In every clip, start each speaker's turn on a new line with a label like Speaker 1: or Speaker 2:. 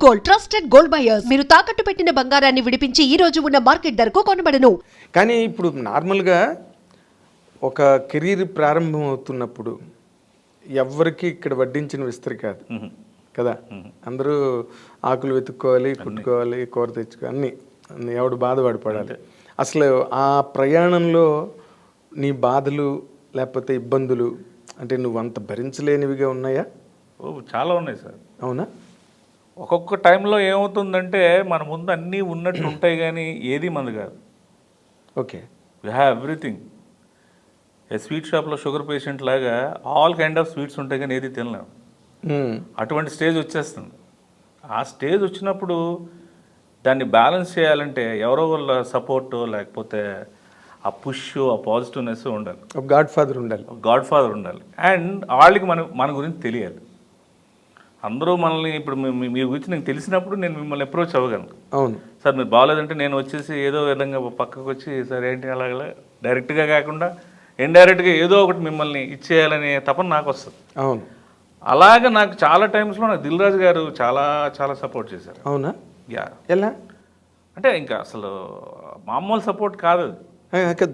Speaker 1: Gold, trusted gold buyers. మీరు తాకట్టు పెట్టిన బంగారాన్ని విడిపించి ఈ రోజు ఉన్న మార్కెట్ ధరకు కొనబడను.
Speaker 2: కానీ ఇప్పుడు నార్మల్గా ఒక కెరీర్ ప్రారంభం అవుతున్నప్పుడు ఎవరికి ఇక్కడ వడ్డించిన విస్తరి కాదు కదా. అందరూ ఆకులు వెతుక్కోవాలి, కుట్టుకోవాలి, కూర తెచ్చుకోవాలి, అన్ని ఎవడు బాధ పడిపడాలి. అసలు ఆ ప్రయాణంలో నీ బాధలు లేకపోతే ఇబ్బందులు అంటే నువ్వు అంత భరించలేనివిగా ఉన్నాయా?
Speaker 3: చాలా ఉన్నాయి సార్.
Speaker 2: అవునా?
Speaker 3: ఒక్కొక్క టైంలో ఏమవుతుందంటే మన ముందు అన్నీ ఉన్నట్టు ఉంటాయి కానీ ఏది మంది కాదు.
Speaker 2: Okay,
Speaker 3: you have everything. A sweet షాప్లో షుగర్ పేషెంట్ లాగా ఆల్ కైండ్ ఆఫ్ స్వీట్స్ ఉంటాయి కానీ ఏది తినలేము. అటువంటి స్టేజ్ వచ్చేస్తుంది. ఆ స్టేజ్ వచ్చినప్పుడు దాన్ని బ్యాలెన్స్ చేయాలంటే ఎవరో వాళ్ళ సపోర్ట్ లేకపోతే ఆ పుష్, ఆ పాజిటివ్నెస్ ఉండాలి.
Speaker 2: ఒక గాడ్ ఫాదర్ ఉండాలి. అండ్ వాళ్ళకి మన గురించి తెలియాలి. అందరూ మనల్ని ఇప్పుడు మీ గురించి నాకు తెలిసినప్పుడు నేను మిమ్మల్ని అప్రోచ్ అవ్వగలను. అవును
Speaker 3: సార్ మీరు బాగాలేదంటే నేను వచ్చేసి ఏదో విధంగా పక్కకు వచ్చి సార్ ఏంటి అలాగలా డైరెక్ట్గా కాకుండా ఇండైరెక్ట్గా ఏదో ఒకటి మిమ్మల్ని ఇచ్చేయాలనే తపన నాకు వస్తుంది.
Speaker 2: అవును,
Speaker 3: అలాగే నాకు చాలా టైమ్స్లో నాకు దిల్ రాజు గారు చాలా చాలా సపోర్ట్ చేశారు.
Speaker 2: అవునా?
Speaker 3: యా.
Speaker 2: ఎలా
Speaker 3: అంటే ఇంకా అసలు మామూలు సపోర్ట్ కాదు.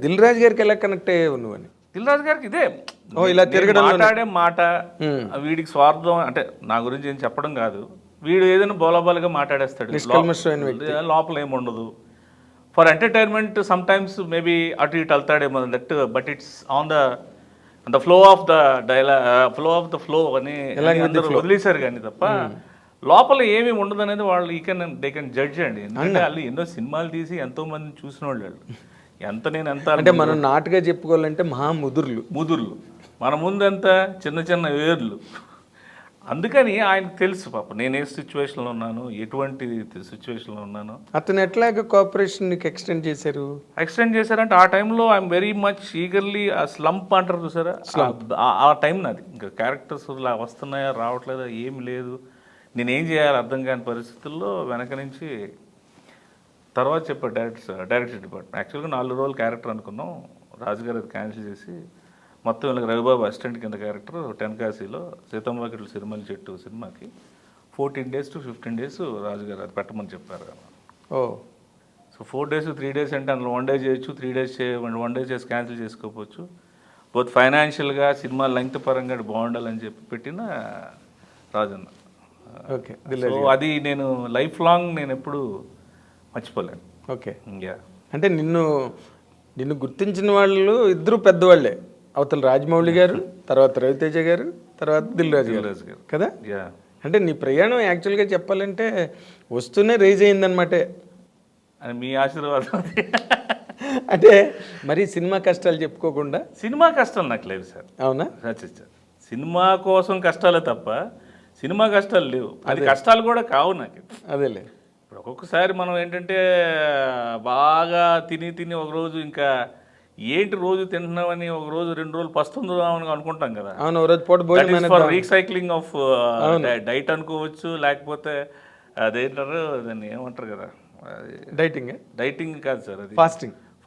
Speaker 2: దిల్ రాజు గారికి ఎలా కనెక్ట్ అయ్యావు నువ్వని?
Speaker 3: దిల్ రాజు గారికి ఇదే
Speaker 2: ఇలా తిరగడం,
Speaker 3: మాట్లాడే మాట, వీడికి స్వార్థం అంటే నా గురించి ఏం చెప్పడం కాదు. వీడు ఏదైనా బోలాబాలుగా మాట్లాడేస్తాడు, లోపల ఏముండదు. For entertainment some times maybe అటు ఇటు వెళ్తాడేమో that, but it's on the flow of the flow అని అందరూ వదిలేశారు కానీ తప్ప లోపల ఏమీ ఉండదు అనేది వాళ్ళు దే కెన్ జడ్జ్ అండి. ఎందుకంటే వాళ్ళు ఎన్నో సినిమాలు తీసి ఎంతో మంది చూసిన వాళ్ళు ఎంత
Speaker 2: అంటే మనం నాటుగా చెప్పుకోవాలంటే ముదుర్లు
Speaker 3: మన ముందు ఎంత చిన్న వేర్లు. అందుకని ఆయనకు తెలుసు పాప నేను ఏ సిచ్యువేషన్లో ఉన్నాను, ఎటువంటి సిచ్యువేషన్లో ఉన్నాను.
Speaker 2: అతను ఎట్లాగా కోఆపరేషన్ నీకు ఎక్స్టెండ్
Speaker 3: చేశారంటే ఆ టైంలో ఐఎమ్ వెరీ మచ్ ఈగర్లీ ఆ స్లంప్ అంటారు చూసారా, ఆ టైం నాది. ఇంకా క్యారెక్టర్స్ వస్తున్నాయా రావట్లేదా ఏం లేదు, నేనేం చేయాలి అర్థం కాని పరిస్థితుల్లో వెనక నుంచి తర్వాత చెప్పారు డైరెక్షన్ డిపార్ట్మెంట్. యాక్చువల్గా 4 రోజులు క్యారెక్టర్ అనుకున్నాం, రాజుగారు అది క్యాన్సిల్ చేసి మొత్తం వీళ్ళకి రవిబాబు అసిస్టెంట్ కింద క్యారెక్టర్ టెన్కాశీలో సీతమ్మవాకిట్ల సిరిమల్లి చెట్టు సినిమాకి 14 days to 15 days రాజుగారు అది పెట్టమని చెప్పారు. సో 4 days 3 days అంటే అందులో 1 day చేయొచ్చు, 3 days 1 day చేసి క్యాన్సిల్ చేసుకోవచ్చు. బోత్ ఫైనాన్షియల్గా సినిమా లెంగ్త్ పరంగా బాగుండాలని చెప్పి పెట్టిన రాజన్న.
Speaker 2: ఓకే,
Speaker 3: సో అది నేను లైఫ్ లాంగ్ నేను ఎప్పుడు మర్చిపోలేను.
Speaker 2: ఓకే, అంటే నిన్ను గుర్తించిన వాళ్ళు ఇద్దరు పెద్దవాళ్ళే, అవతల రాజమౌళి గారు, తర్వాత రవితేజ గారు, తర్వాత దిల్ రాజు గారు కదా. అంటే నీ ప్రయాణం యాక్చువల్గా చెప్పాలంటే వస్తూనే రైజ్ అయిందనమాట.
Speaker 3: అని మీ ఆశీర్వాదం.
Speaker 2: అంటే మరి సినిమా కష్టాలు చెప్పుకోకుండా.
Speaker 3: సినిమా కష్టాలు నాకు లేవు సార్.
Speaker 2: అవునా?
Speaker 3: సినిమా కోసం కష్టాలే తప్ప సినిమా కష్టాలు లేవు. అది కష్టాలు కూడా కావు నాకు.
Speaker 2: అదేలే,
Speaker 3: ఇప్పుడు ఒక్కొక్కసారి మనం ఏంటంటే బాగా తిని ఒకరోజు ఇంకా ఏంటి రోజు తింటున్నామని ఒక రోజు 2 రోజులు పస్తుందామని అనుకుంటాం కదా. ఫర్ రీసైక్లింగ్ ఆఫ్ డైట్ అనుకోవచ్చు, లేకపోతే అదేంటారు దాన్ని ఏమంటారు కదా, డైటింగ్ కాదు సార్, అది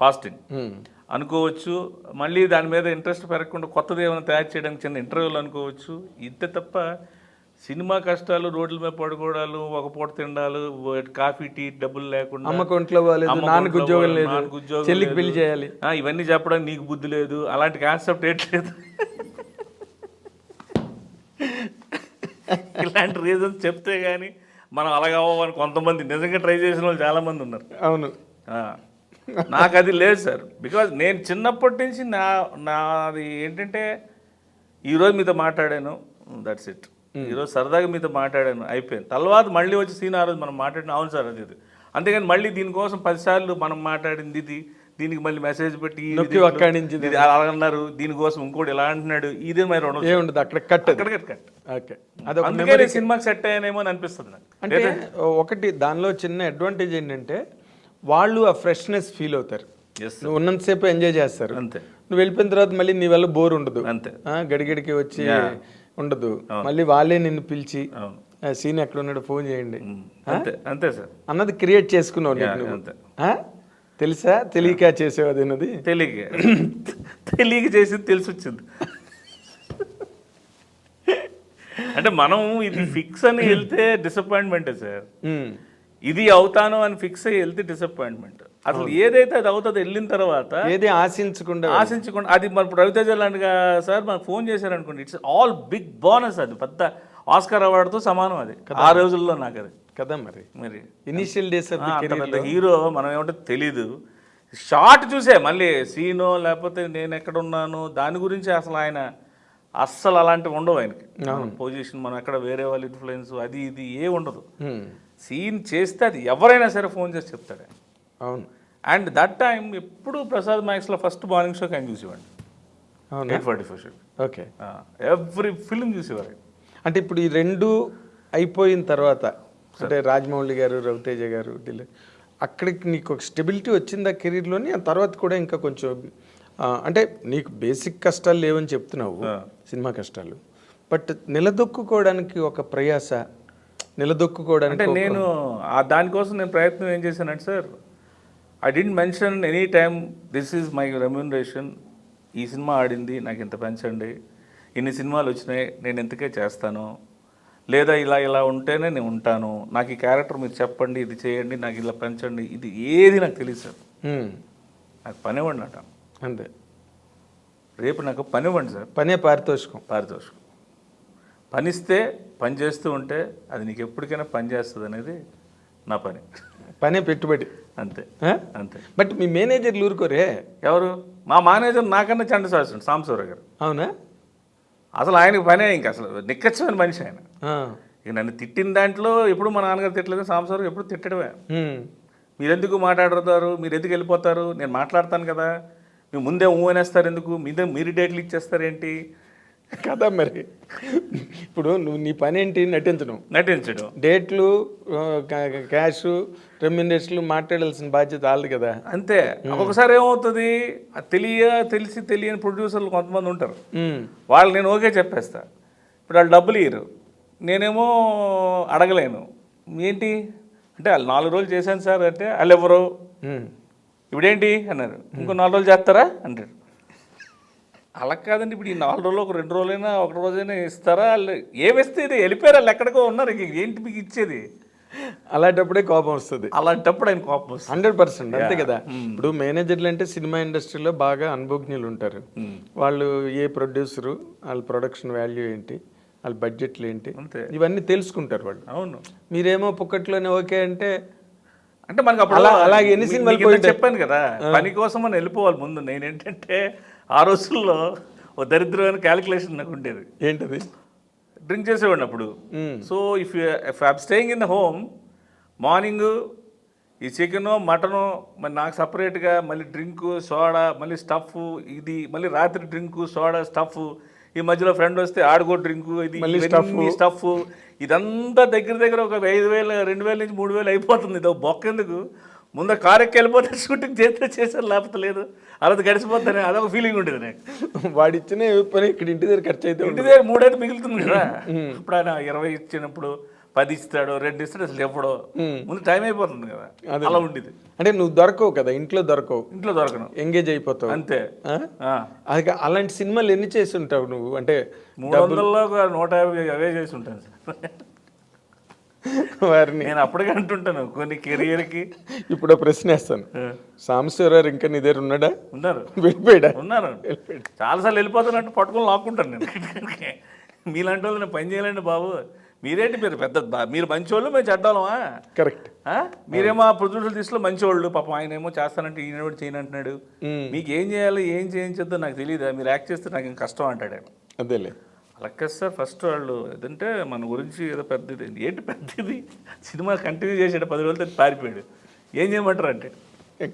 Speaker 3: ఫాస్టింగ్ అనుకోవచ్చు. మళ్ళీ దాని మీద ఇంట్రెస్ట్ పెరగకుండా కొత్తది ఏమైనా తయారు చేయడానికి చిన్న ఇంటర్వ్యూలు అనుకోవచ్చు. ఇంతే తప్ప సినిమా కష్టాలు, రోడ్ల మీద పడుకోవడాలు, ఒక పూట తిండాలు, కాఫీ టీ డబ్బులు లేకుండా, ఇవన్నీ చెప్పడానికి నీకు బుద్ధి లేదు, అలాంటి కాన్సెప్ట్ ఏంట్లేదు. ఇలాంటి రీజన్స్ చెప్తే కానీ మనం అలాగే అవ్వని కొంతమంది నిజంగా ట్రై చేసిన వాళ్ళు చాలామంది ఉన్నారు.
Speaker 2: అవును,
Speaker 3: నాకు అది లేదు సార్. బికాజ్ నేను చిన్నప్పటి నుంచి నాది ఏంటంటే ఈరోజు మీతో మాట్లాడాను, దట్స్ ఇట్. ఈరోజు సరదాగా మీతో మాట్లాడాను, అయిపోయింది. తర్వాత మళ్ళీ వచ్చి సీన్ ఆ రోజు మనం మాట్లాడిన అవును సార్ అది ఇది. అంతేగాని మళ్ళీ దీనికోసం 10 సార్లు మనం మాట్లాడింది ఇది, దీనికి మళ్ళీ మెసేజ్ పెట్టి అలా అన్నారు, దీనికోసం ఇంకోటి ఎలా అంటున్నాడు, ఇదే మరి
Speaker 2: ఉండదు, అక్కడ కట్.
Speaker 3: అందుకే సినిమాకి సెట్ అయ్యానేమో అని అనిపిస్తుంది నాకు.
Speaker 2: అంటే ఒకటి దానిలో చిన్న అడ్వాంటేజ్ ఏంటంటే వాళ్ళు ఆ ఫ్రెష్నెస్ ఫీల్ అవుతారు. నువ్వు ఉన్నంతసేపు ఎంజాయ్ చేస్తారు.
Speaker 3: అంతే.
Speaker 2: నువ్వు వెళ్ళిపోయిన తర్వాత మళ్ళీ నీ వల్ల బోర్ ఉండదు.
Speaker 3: అంతే,
Speaker 2: గడిగడికి వచ్చి ఉండదు. మళ్ళీ వాళ్ళే నిన్ను పిలిచి సీన్ ఎక్కడ ఉన్నాడు ఫోన్ చేయండి
Speaker 3: అంతే సార్
Speaker 2: అన్నది క్రియేట్ చేసుకున్నావు. తెలుసా తెలియక చేసేవు అది అన్నది?
Speaker 3: తెలియక చేసింది తెలిసి వచ్చింది. అంటే మనం ఇది ఫిక్స్ అని వెళ్తే డిసప్పాయింట్మెంటే సార్.
Speaker 2: ఉమ్,
Speaker 3: ఇది అవుతాను అని ఫిక్స్ అయ్యి వెళ్తే డిసప్పాయింట్మెంట్. అసలు ఏదైతే అది అవుతుందో వెళ్ళిన తర్వాత
Speaker 2: ఏది ఆశించకుండా
Speaker 3: ఆశించకుండా అది మరి ఇప్పుడు రవితేజ లాంటిగా సార్ మనకు ఫోన్ చేశారనుకోండి, ఇట్స్ ఆల్ బిగ్ బోనస్. అది పెద్ద ఆస్కార్ అవార్డుతో సమానం అది ఆ రోజుల్లో నాకు అది
Speaker 2: కదా. మరి
Speaker 3: మరి
Speaker 2: ఇనిషియల్ డేస్ ఆఫ్
Speaker 3: అంత పెద్ద హీరో మనం ఏమంటే తెలీదు. షార్ట్ చూసే మళ్ళీ సీనో లేకపోతే నేను ఎక్కడ ఉన్నాను దాని గురించి అసలు ఆయన అస్సలు అలాంటివి ఉండవు ఆయనకి. పొజిషన్ మనం ఎక్కడ వేరే వాళ్ళ ఇన్ఫ్లుయెన్స్ అది ఇది ఏ ఉండదు. సీన్ చేస్తే అది ఎవరైనా సరే ఫోన్ చేసి చెప్తాడు ఆయన.
Speaker 2: అవును.
Speaker 3: అండ్ దట్ టైం ఎప్పుడు ప్రసాద్ మ్యాక్స్లో ఫస్ట్ మార్నింగ్ షోకి ఆయన చూసేవాడిని.
Speaker 2: అవును.
Speaker 3: 8:45 షో.
Speaker 2: ఓకే.
Speaker 3: ఎవ్రీ ఫిల్మ్ చూసేవారు.
Speaker 2: అంటే ఇప్పుడు ఈ రెండు అయిపోయిన తర్వాత అంటే రాజమౌళి గారు, రవితేజ గారు, అక్కడికి నీకు ఒక స్టెబిలిటీ వచ్చిందా కెరీర్లోని? ఆ తర్వాత కూడా ఇంకా కొంచెం అంటే నీకు బేసిక్ కష్టాలు లేవని చెప్తున్నావు, సినిమా కష్టాలు, బట్ నిలదొక్కుకోవడానికి ఒక ప్రయాస, నిలదొక్కుకోవడానికి
Speaker 3: అంటే నేను దానికోసం నేను ప్రయత్నం ఏం చేశానంటే sir, I didn't mention any time this is my remuneration. ఈ సినిమా ఆడింది నాకు ఇంత పెంచండి, ఇన్ని సినిమాలు వచ్చినాయి నేను ఎంతకే చేస్తాను, లేదా ఇలా ఇలా ఉంటేనే నేను ఉంటాను, నాకు ఈ క్యారెక్టర్ మీరు చెప్పండి, ఇది చేయండి, నాకు ఇలా పెంచండి, ఇది ఏది నాకు తెలియదు సార్. నాకు పని ఇవ్వండి అంట
Speaker 2: అంతే.
Speaker 3: రేపు నాకు పని ఇవ్వండి సార్.
Speaker 2: పనే పారితోషికం.
Speaker 3: పనిస్తే పని చేస్తూ ఉంటే అది నీకు ఎప్పటికైనా పని చేస్తుంది అనేది నా పని.
Speaker 2: పనే పెట్టుబడి.
Speaker 3: అంతే అంతే.
Speaker 2: బట్ మీ మేనేజర్లు ఊరుకోరే?
Speaker 3: ఎవరు? మా మేనేజర్ నాకన్నా చండ శాస్త్రి సాంబశివరావు గారు.
Speaker 2: అవునా?
Speaker 3: అసలు ఆయనకు పనే ఇంకా అసలు నిక్కచ్చమైన మనిషి ఆయన. ఇక నన్ను తిట్టిన దాంట్లో ఎప్పుడు మా నాన్నగారు తిట్టలేదు, సాంబశివరావు ఎప్పుడు తిట్టడమే. మీరెందుకు మాట్లాడతారు, మీరు ఎందుకు వెళ్ళిపోతారు, నేను మాట్లాడతాను కదా, మీరు ముందే ఊహనేస్తారు ఎందుకు, మీరు డేట్లు ఇచ్చేస్తారేంటి
Speaker 2: కదా. మరి ఇప్పుడు నువ్వు నీ పని ఏంటి? నటించడం. డేట్లు, క్యాష్, రెమ్యునరేషన్లు మాట్లాడాల్సిన బాధ్యత వాళ్ళది కదా.
Speaker 3: అంతే. ఒక్కొక్కసారి ఏమవుతుంది, తెలిసి తెలియని ప్రొడ్యూసర్లు కొంతమంది ఉంటారు, వాళ్ళు నేను ఓకే చెప్పేస్తా, ఇప్పుడు వాళ్ళు డబ్బులు ఇయ్యరు, నేనేమో అడగలేను. ఏంటి అంటే వాళ్ళు 4 రోజులు చేశాను సార్ అంటే వాళ్ళు ఎవరు ఇప్పుడేంటి అన్నారు, ఇంకో 4 రోజులు చేస్తారా అంటారు. అలా కాదండి, ఇప్పుడు ఈ 4 రోజులు ఒక 2 రోజులైనా 1 రోజైనా ఇస్తారా? వాళ్ళు ఏమిస్తే ఇది వెళ్ళిపోయారు, వాళ్ళు ఎక్కడికో ఉన్నారు, ఇంక ఏంటి మీకు ఇచ్చేది?
Speaker 2: అలాంటప్పుడే కోపం వస్తుంది.
Speaker 3: అలాంటప్పుడు ఆయన కోపం వస్తుంది
Speaker 2: 100%. అంతే కదా. ఇప్పుడు మేనేజర్లు అంటే సినిమా ఇండస్ట్రీలో బాగా అనుభవజ్ఞులు ఉంటారు. వాళ్ళు ఏ ప్రొడ్యూసరు, వాళ్ళ ప్రొడక్షన్ వాల్యూ ఏంటి, వాళ్ళ బడ్జెట్లు ఏంటి, ఇవన్నీ తెలుసుకుంటారు వాళ్ళు.
Speaker 3: అవును.
Speaker 2: మీరేమో పుక్కట్లోనే ఓకే అంటే
Speaker 3: మనకు అప్పుడు
Speaker 2: అలాగే ఎన్ని సినిమాలు
Speaker 3: చెప్పాను కదా, పని కోసం మనం వెళ్ళిపోవాలి ముందు. నేనేంటంటే ఆ రోజుల్లో ఓ దరిద్రమైన క్యాలిక్యులేషన్ నాకు ఉండేది.
Speaker 2: ఏంటది?
Speaker 3: డ్రింక్ చేసేవాడిని అప్పుడు. So if I'm staying in the home, morning ఈ చికెను మటను మరి నాకు సపరేట్గా, మళ్ళీ డ్రింకు సోడా, మళ్ళీ స్టఫ్, ఇది మళ్ళీ రాత్రి డ్రింకు సోడా స్టఫ్, ఈ మధ్యలో ఫ్రెండ్ వస్తే ఆడుకో డ్రింకు, ఇది స్టఫ్, ఇదంతా దగ్గర ఒక 5,000, 2,000 నుంచి 3,000 అయిపోతుంది. ఇది బొక్కెందుకు, ముందు కారు ఎక్కి వెళ్ళిపోతే షూటింగ్ చేశారు, లేకపోతే లేదు, అలా గడిచిపోతానే అదొక ఫీలింగ్ ఉండేది నాకు.
Speaker 2: వాడిచ్చిన పని ఇక్కడ ఇంటి దగ్గర ఖర్చు అయితే
Speaker 3: ఇంటి దగ్గర 3 అయితే మిగులుతుంది కదా. ఇప్పుడు ఆయన 20 ఇచ్చినప్పుడు 10 ఇస్తాడు, 2 ఇస్తాడు, అసలు ఎప్పుడో ముందు టైం అయిపోతుంది కదా, అలా ఉండేది.
Speaker 2: అంటే నువ్వు దొరకవు కదా, ఇంట్లో దొరకను, ఎంగేజ్ అయిపోతావు అంతే. అది అలాంటి సినిమాలు ఎన్ని చేసి ఉంటావు నువ్వు? అంటే
Speaker 3: 300లో 150 అవే చేసి ఉంటాను సార్
Speaker 2: వారిని.
Speaker 3: నేను అప్పటికే అంటుంటాను కొన్ని కెరియర్కి.
Speaker 2: ఇప్పుడు ప్రశ్న వేస్తాను, సాంబశివరావు ఇంకా నీ దగ్గర ఉన్నాడా?
Speaker 3: ఉన్నారు.
Speaker 2: వెళ్ళిపోయాడా?
Speaker 3: ఉన్నారు. చాలాసార్లు వెళ్ళిపోతానంటే పట్టుకొని లాక్కుంటాను నేను. మీలాంటి వాళ్ళు నేను పని చేయాలండి బాబు, మీరేంటి మీరు పెద్ద, మీరు మంచోళ్ళు, మేము చెడ్డోళ్ళమా?
Speaker 2: కరెక్ట్.
Speaker 3: మీరేమో ఆ ప్రొడ్యూసర్ దిశలో మంచోళ్ళు, పాపం ఆయన ఏమో చేస్తానంటే ఈయన కూడా చేయనంటున్నాడు, మీకు ఏం చేయాలి ఏం చేయించొద్దో నాకు తెలియదా, మీరు యాక్ట్ చేస్తే నాకు ఇంకా కష్టం అంటాడు ఆయన.
Speaker 2: అదేలే.
Speaker 3: అలాగే సార్ ఫస్ట్ వాళ్ళు ఏదంటే మన గురించి ఏదో పెద్దది, ఏంటి పెద్దది, సినిమా కంటిన్యూ చేసాడు 10 రోజులతో పారిపోయాడు, ఏం చేయమంటారు అంటే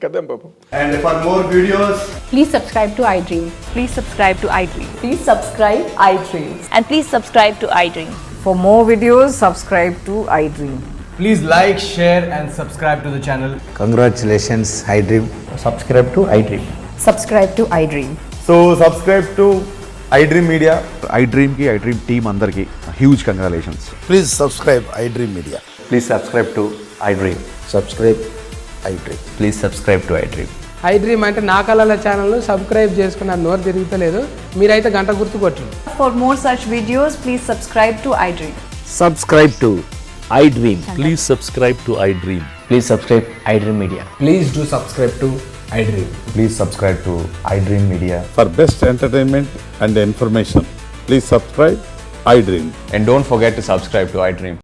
Speaker 2: కదం పాపం.
Speaker 4: And for more videos,
Speaker 5: please subscribe to iDream.
Speaker 6: Please subscribe to iDream.
Speaker 5: Please subscribe iDream.
Speaker 6: And please subscribe to iDream.
Speaker 5: For more videos, subscribe to iDream.
Speaker 4: please like, share and subscribe to the channel.
Speaker 7: Congratulations, iDream.
Speaker 8: Subscribe to iDream.
Speaker 5: Subscribe to iDream.
Speaker 8: So subscribe to iDream Media. iDream ki iDream team andarki huge congratulations.
Speaker 9: Please subscribe iDream Media.
Speaker 8: Please subscribe to iDream.
Speaker 9: Subscribe iDream.
Speaker 8: Please subscribe to iDream.
Speaker 10: I dream అంటే నా కళల ఛానల్ను subscribe చేసుకున్న నోరు తిరుగుతలేదు. మీరైతే గంట గుర్తు కొట్టండి.
Speaker 5: For more such videos, please subscribe to iDream.
Speaker 11: Subscribe to iDream. Please subscribe to iDream.
Speaker 4: Please subscribe iDream Media. Please do subscribe to iDream.
Speaker 8: Please subscribe to iDream Media.
Speaker 9: For best entertainment and information, please subscribe iDream.
Speaker 4: And don't forget to subscribe to iDream.